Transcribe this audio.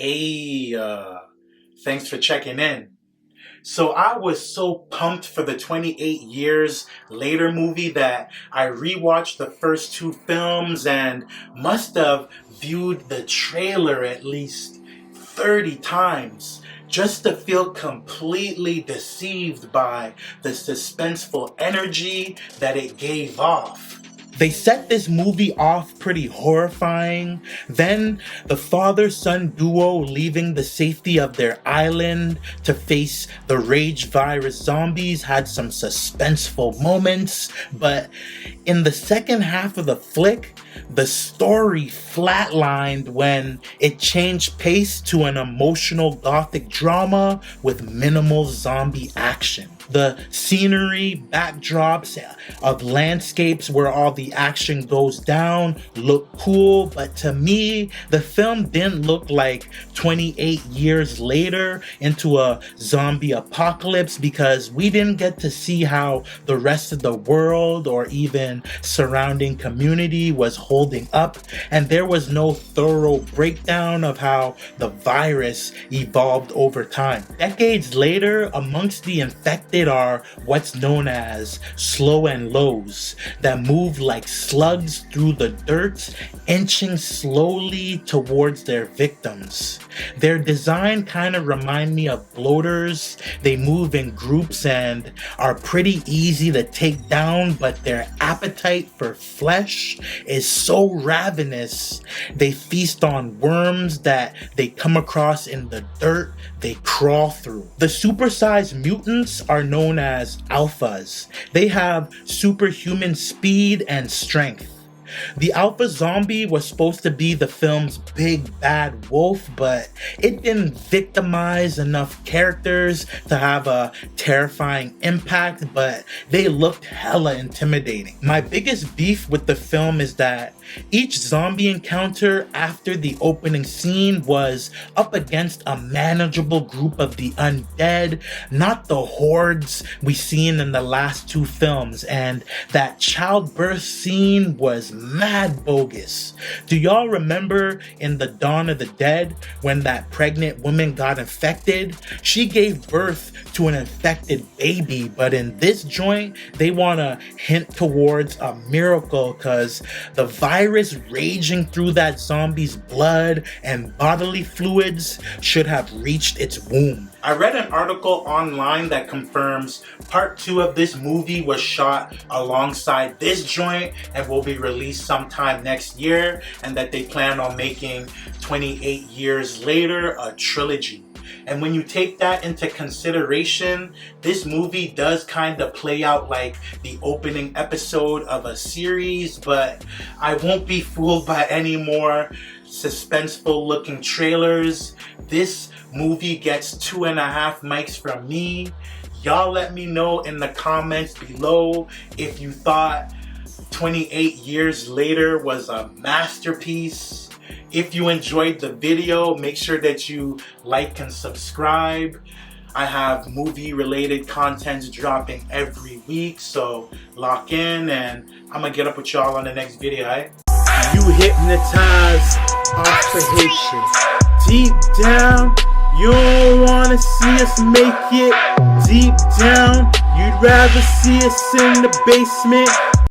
Hey, thanks for checking in. So I was so pumped for the 28 Years Later movie that I rewatched the first two films and must have viewed the trailer at least 30 times just to feel completely deceived by the suspenseful energy that it gave off. They set this movie off pretty horrifying. Then the father-son duo leaving the safety of their island to face the rage virus zombies had some suspenseful moments. But in the second half of the flick, the story flatlined when it changed pace to an emotional gothic drama with minimal zombie action. The scenery, backdrops of landscapes where all the action goes down look cool, but to me, the film didn't look like 28 years later into a zombie apocalypse because we didn't get to see how the rest of the world or even surrounding community was holding up, and there was no thorough breakdown of how the virus evolved over time. Decades later, amongst the infected are what's known as slow and lows that move like slugs through the dirt, inching slowly towards their victims. Their design kind of remind me of bloaters. They move in groups and are pretty easy to take down, but their appetite for flesh is so ravenous. They feast on worms that they come across in the dirt they crawl through. The supersized mutants are known as alphas. They have superhuman speed and strength. The alpha zombie was supposed to be the film's big bad wolf, but it didn't victimize enough characters to have a terrifying impact, but they looked hella intimidating. My biggest beef with the film is that each zombie encounter after the opening scene was up against a manageable group of the undead, not the hordes we seen in the last two films, and that childbirth scene was mad bogus. Do y'all remember in the Dawn of the Dead when that pregnant woman got infected? She gave birth to an infected baby, but in this joint, they want to hint towards a miracle because the virus raging through that zombie's blood and bodily fluids should have reached its womb. I read an article online that confirms part 2 of this movie was shot alongside this joint and will be released sometime next year, and that they plan on making 28 Years Later a trilogy. And when you take that into consideration, this movie does kind of play out like the opening episode of a series, but I won't be fooled by any more suspenseful looking trailers. This movie gets 2.5 mics from me. Y'all let me know in the comments below if you thought 28 Years Later was a masterpiece. If you enjoyed the video, make sure that you like and subscribe. I have movie related content dropping every week, so lock in, and I'm gonna get up with y'all on the next video, alright? You hypnotized off the hatred. Deep down, you don't wanna see us make it. Deep down, you'd rather see us in the basement.